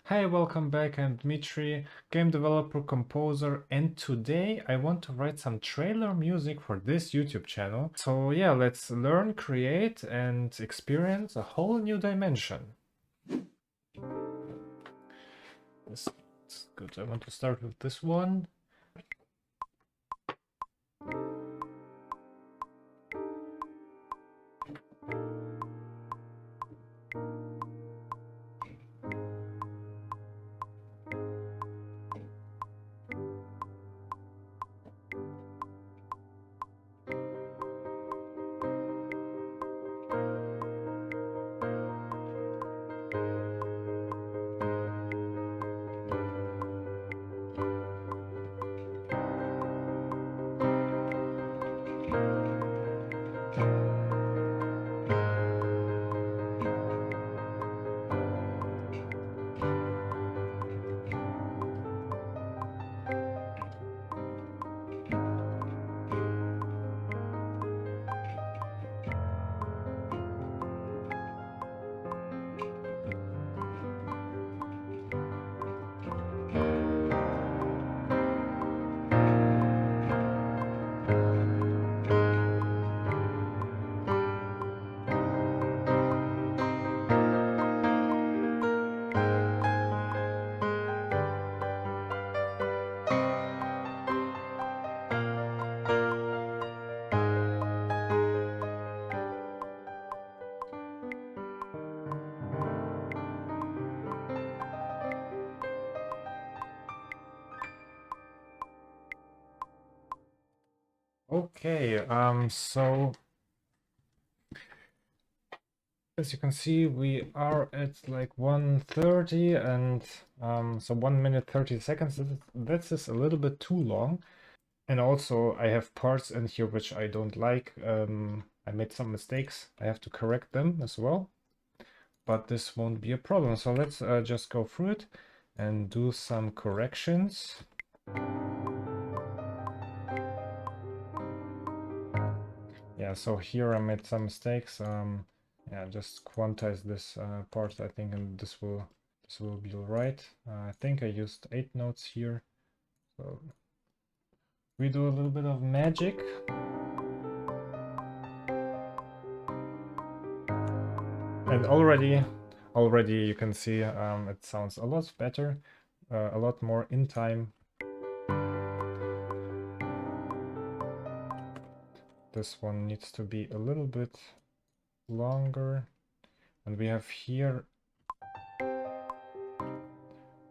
Hi, welcome back. I'm Dmitry, game developer, composer, and today I want to write some trailer music for this YouTube channel. So yeah, let's learn, create, and experience a whole new dimension. This is good. I want to start with this one. Okay, so as you can see, we are at like 1:30 and so 1 minute 30 seconds. This is a little bit too long. And also I have parts in here which I don't like. I made some mistakes. I have to correct them as well. But this won't be a problem. So let's just go through it and do some corrections. Yeah, so here I made some mistakes. Yeah, just quantize this part, I think, and this will be all right. I think I used 8 notes here. So we do a little bit of magic. And already you can see it sounds a lot better, a lot more in time. This one needs to be a little bit longer. And we have here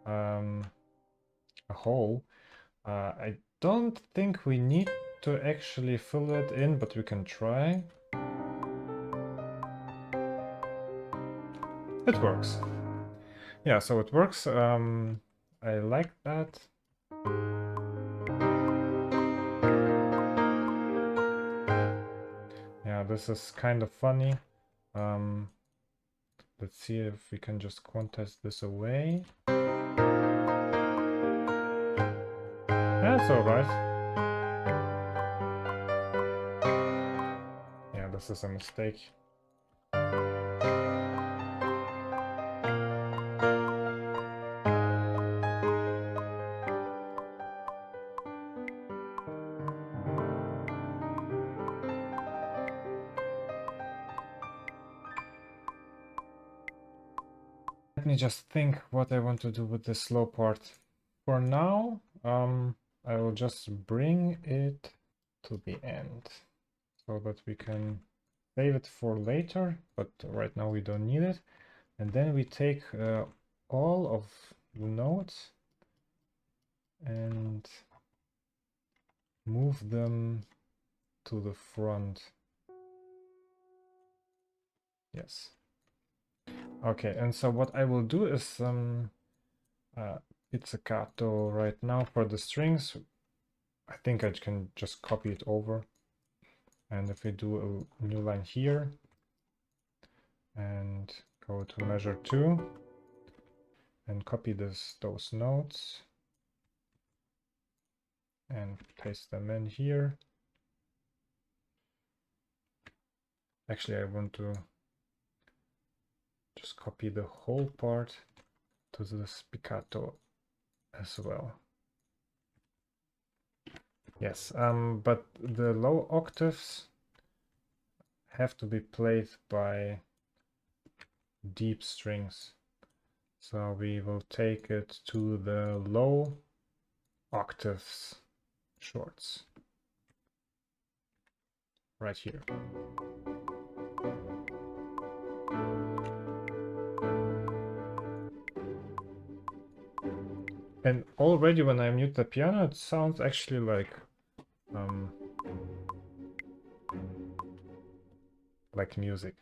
a hole. I don't think we need to actually fill it in, but we can try. It works. Yeah, so it works. I like that. Yeah, this is kind of funny. Let's see if we can just quantize this away. That's alright. Yeah, this is a mistake. Let me just think what I want to do with the slow part. For now, I will just bring it to the end so that we can save it for later, but right now we don't need it. And then we take all of the notes and move them to the front. Yes. Okay, and so what I will do is pizzicato right now for the strings. I think I can just copy it over. And if we do a new line here and go to measure 2 and copy those notes and paste them in here. Actually, I want to just copy the whole part to to the spiccato as well. Yes, but the low octaves have to be played by deep strings. So we will take it to the low octaves shorts. Right here. And already when I mute the piano, it sounds actually like music.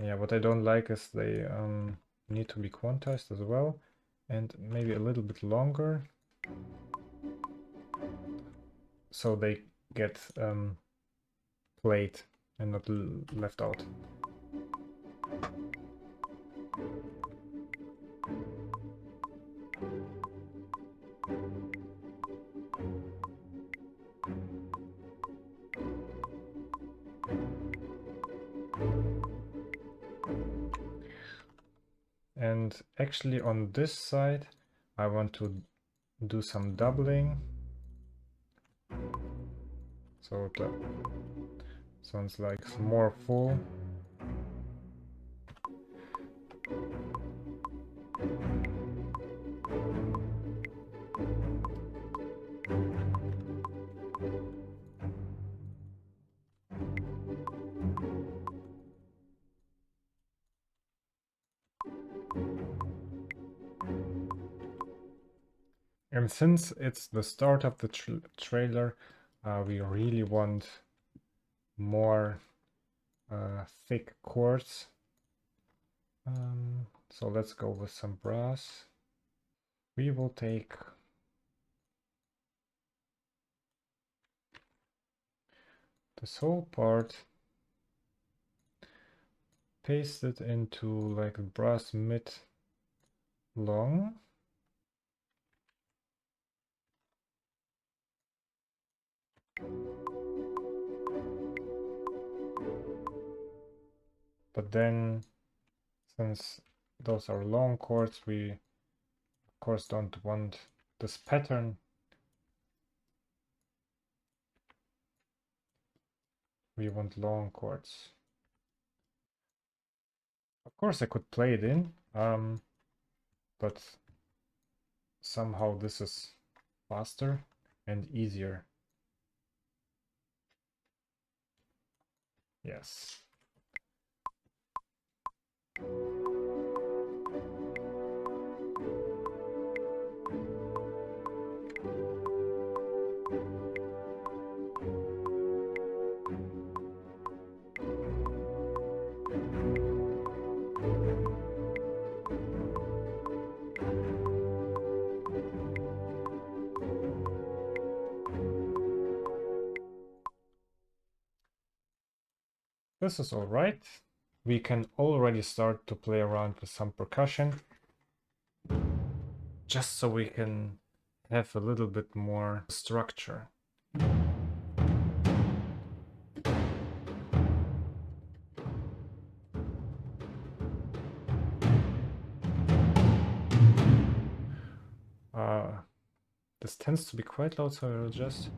Yeah, what I don't like is they need to be quantized as well, and maybe a little bit longer, so they get played and not left out. And actually on this side, I want to do some doubling. So it sounds like more full. And since it's the start of the trailer, we really want more thick chords. So let's go with some brass. We will take this whole part, paste it into like a brass mid long. But then, since those are long chords, we of course don't want this pattern. We want long chords. Of course I could play it in, but somehow this is faster and easier. Yes. This is all right. We can already start to play around with some percussion, just so we can have a little bit more structure. This tends to be quite loud, so I'll just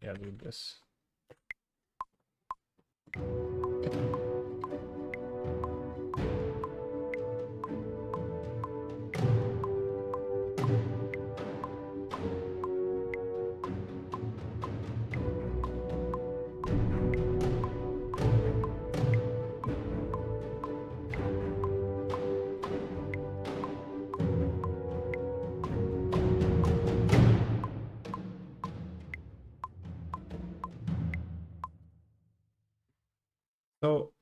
do this. So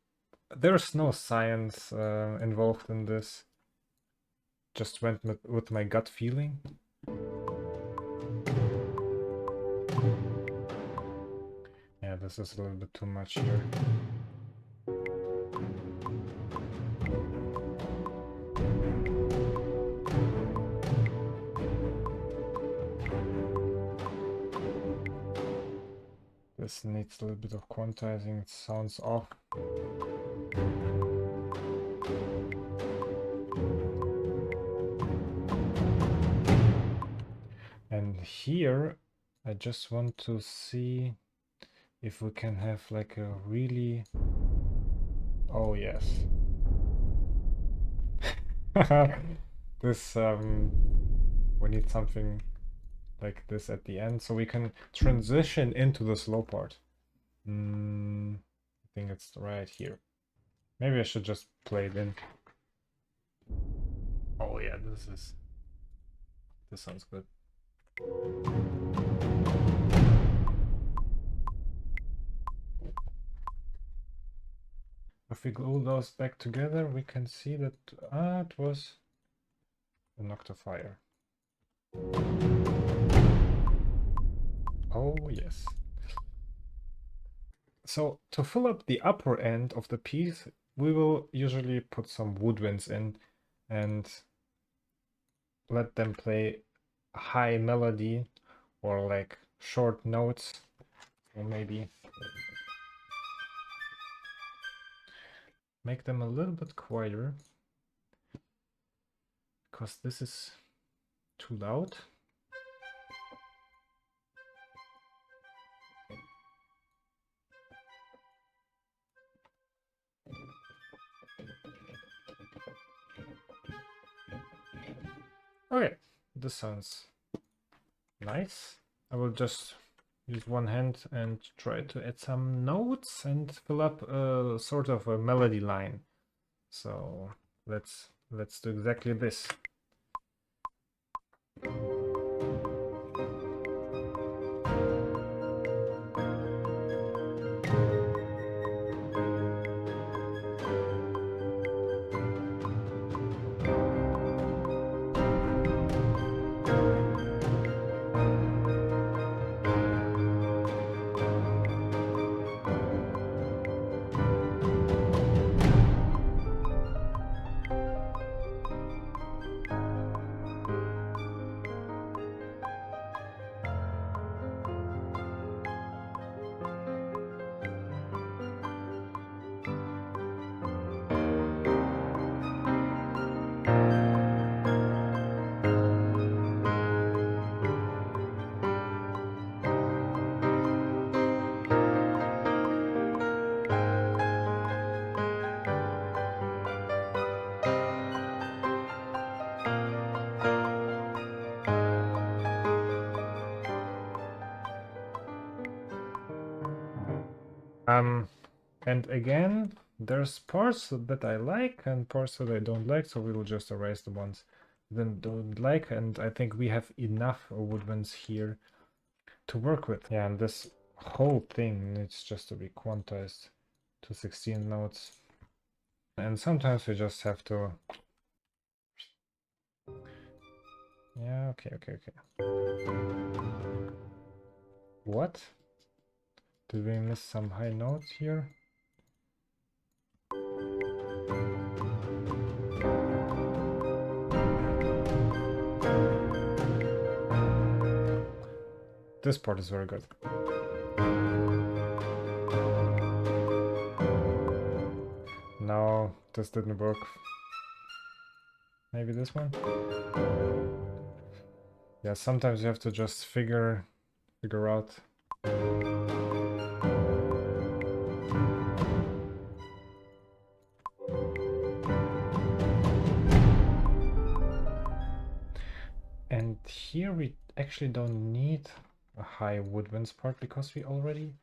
there's no science involved in this. Just went with my gut feeling. Yeah, this is a little bit too much here. This needs a little bit of quantizing, it sounds off. And here, I just want to see if we can have like a really... Oh yes. This, we need something like this at the end, so we can transition into the slow part. I think it's right here. Maybe I should just play it in. Oh yeah, this sounds good. If we glue those back together, we can see that it was an octafier. Oh yes. So to fill up the upper end of the piece, we will usually put some woodwinds in and let them play a high melody or like short notes, or maybe make them a little bit quieter because this is too loud. Okay, this sounds nice. I will just use one hand and try to add some notes and fill up a sort of a melody line. So let's do exactly this. And again, there's parts that I like and parts that I don't like, so we will just erase the ones that don't like, and I think we have enough woodwinds here to work with. Yeah, and this whole thing needs just to be quantized to 16 notes. And sometimes we just have to... Yeah, okay. What? Did we miss some high notes here? This part is very good. No, this didn't work. Maybe this one? Yeah, sometimes you have to just figure out. And here we actually don't need a high woodwinds part because we already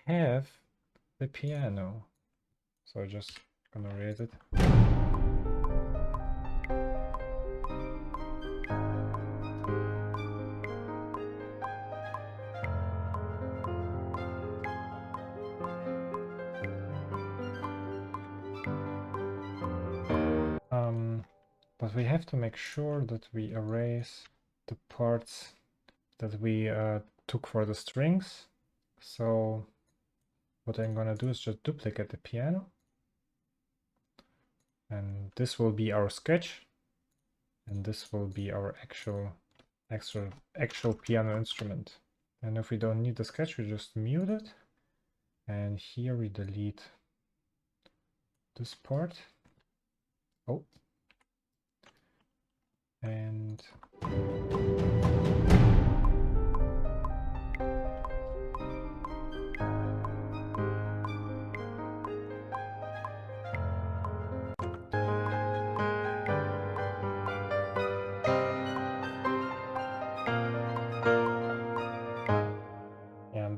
have the piano. So I'm just gonna raise it. But we have to make sure that we erase the parts that we took for the strings. So what I'm gonna do is just duplicate the piano. And this will be our sketch. And this will be our actual piano instrument. And if we don't need the sketch, we just mute it. And here we delete this part. Oh. And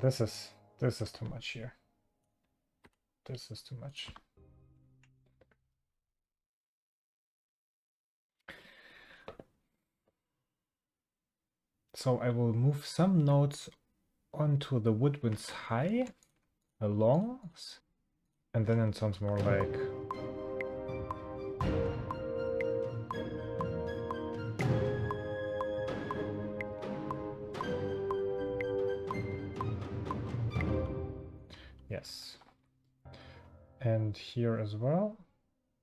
this is too much here. This is too much. So I will move some notes onto the Woodwinds high, along, and then it sounds more like yes. And here as well,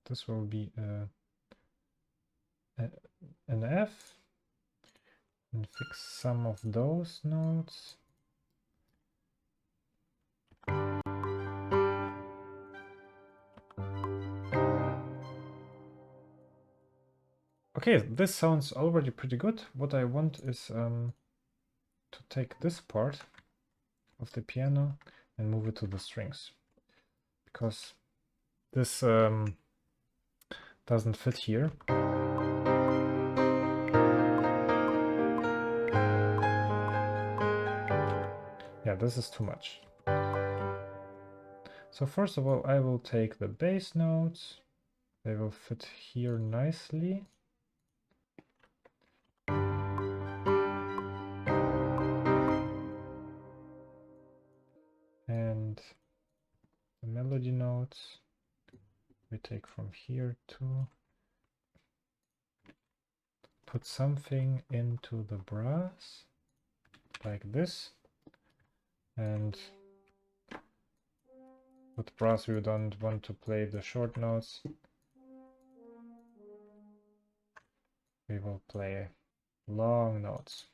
this will be an F, and fix some of those notes. Okay, this sounds already pretty good. What I want is to take this part of the piano and move it to the strings, because this doesn't fit here. Yeah, this is too much. So first of all, I will take the bass notes. They will fit here nicely. And the melody notes we take from here too. Put something into the brass, like this. And with brass we don't want to play the short notes. We will play long notes.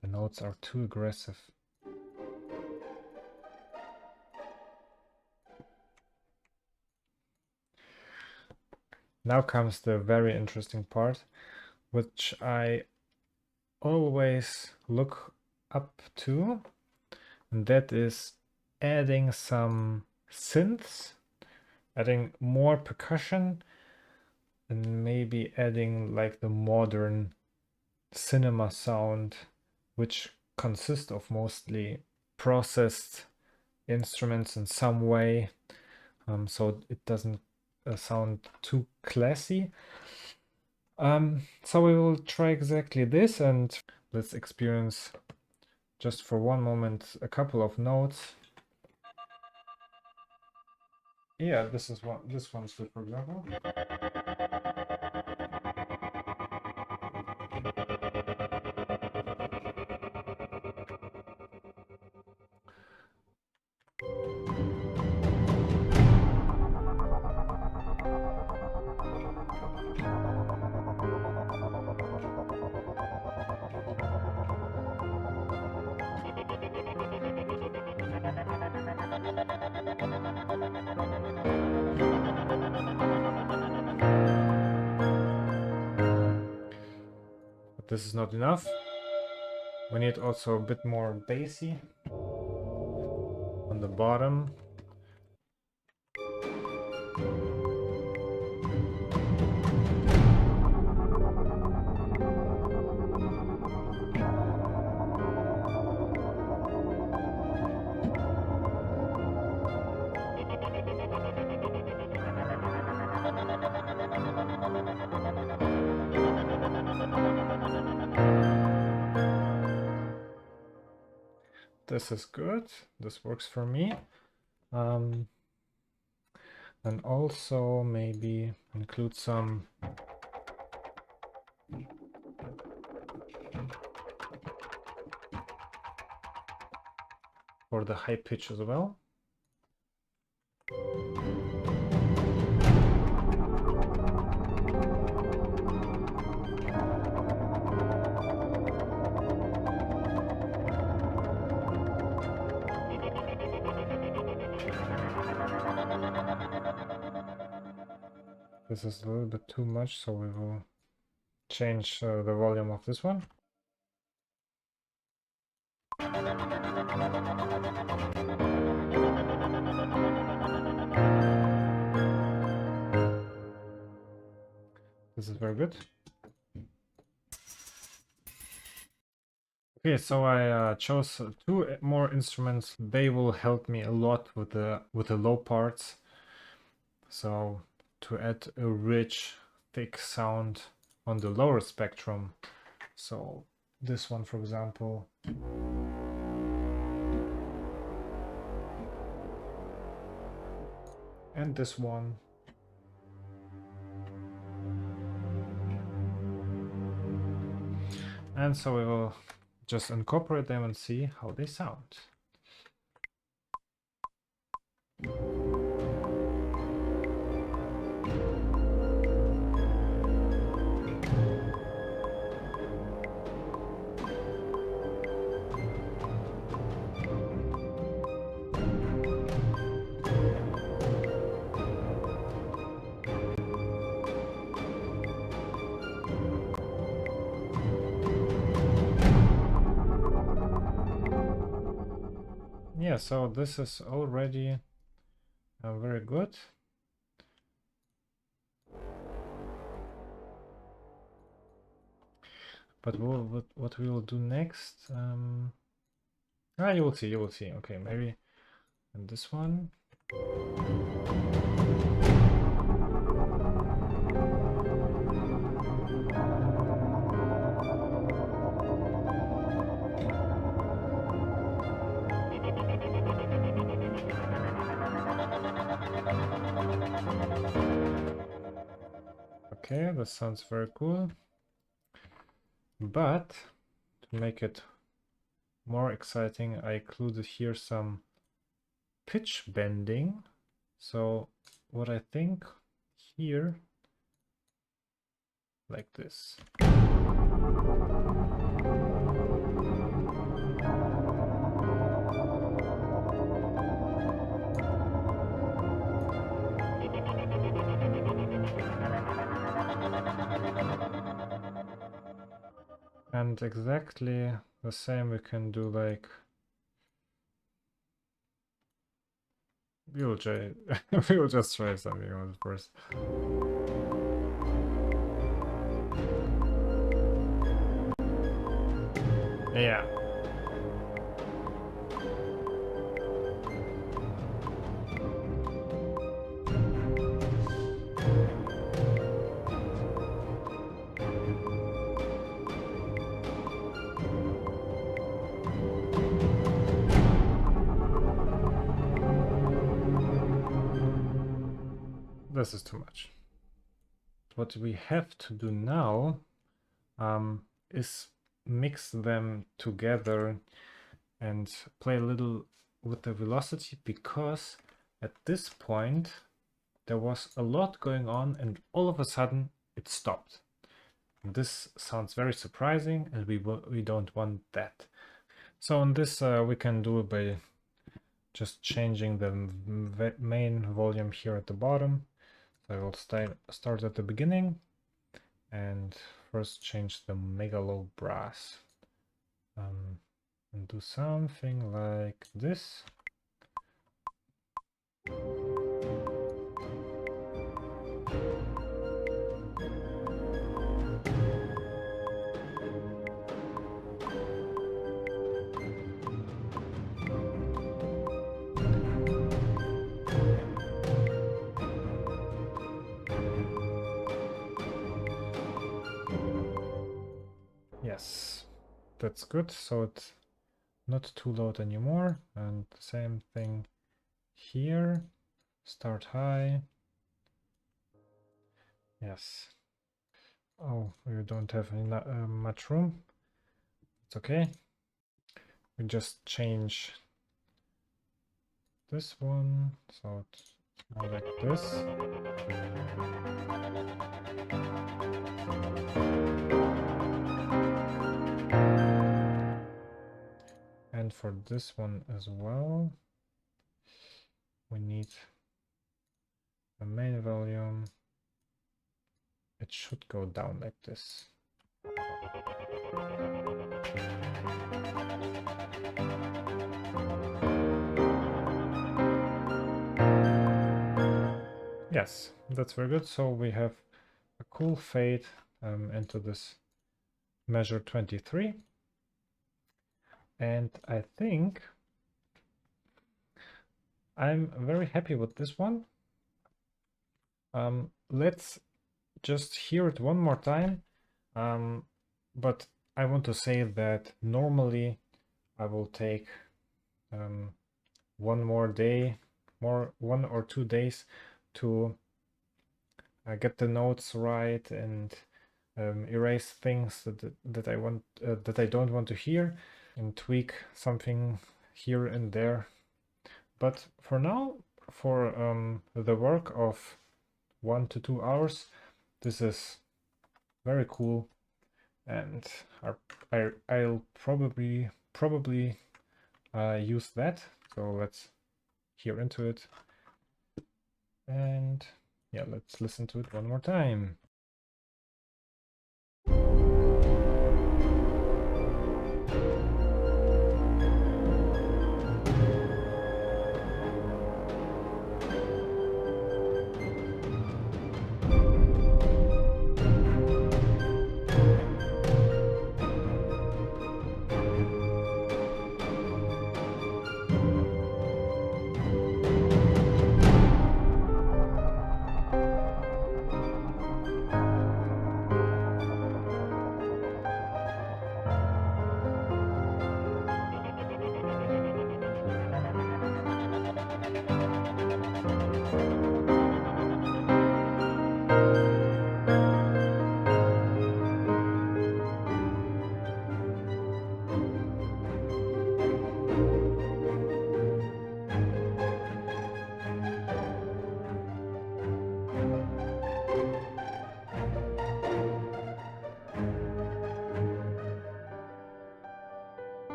The notes are too aggressive. Now comes the very interesting part, which I always look up to, and that is adding some synths, adding more percussion, and maybe adding like the modern cinema sound, which consists of mostly processed instruments in some way, so it doesn't sound too classy. So we will try exactly this, and let's experience just for one moment a couple of notes. Yeah, this one's good, for example. But this is not enough. We need also a bit more bassy on the bottom. This is good. This works for me. And also maybe include some for the high pitch as well. This is a little bit too much, so we will change the volume of this one. This is very good. Okay, so I chose two more instruments. They will help me a lot with the low parts. So to add a rich, thick sound on the lower spectrum. So this one, for example. And this one. And so we will just incorporate them and see how they sound. Yeah, so this is already very good. But what we will do next? You will see. You will see. Okay, maybe and this one. Okay, that sounds very cool. But to make it more exciting, I included here some pitch bending. So what I think here, like this. And exactly the same we can do, like we will just try something else first. Yeah. This is too much. What we have to do now is mix them together and play a little with the velocity, because at this point there was a lot going on and all of a sudden it stopped. This sounds very surprising and we don't want that. So on this we can do it by just changing the main volume here at the bottom. So I will start at the beginning and first change the mega low brass and do something like this. Yes, that's good. So it's not too loud anymore. And the same thing here. Start high. Yes. Oh, we don't have much room. It's okay. We just change this one, so it's more like this. And for this one as well, we need the main volume it should go down like this. Yes, that's very good. So we have a cool fade into this measure 23. And I think I'm very happy with this one. Let's just hear it one more time. But I want to say that normally I will take one more day, 1 or 2 days to get the notes right and erase things that I want that I don't want to hear and tweak something here and there. But for now, for the work of 1 to 2 hours, this is very cool, and I'll probably use that. So let's hear into it, and yeah, let's listen to it one more time.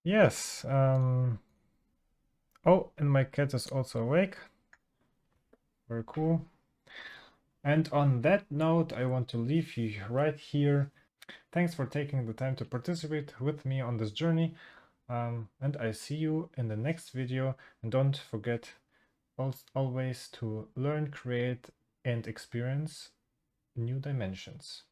Yes. Oh, and my cat is also awake. Very cool. And on that note, I want to leave you right here. Thanks for taking the time to participate with me on this journey. And I see you in the next video. And don't forget always to learn, create, and experience new dimensions.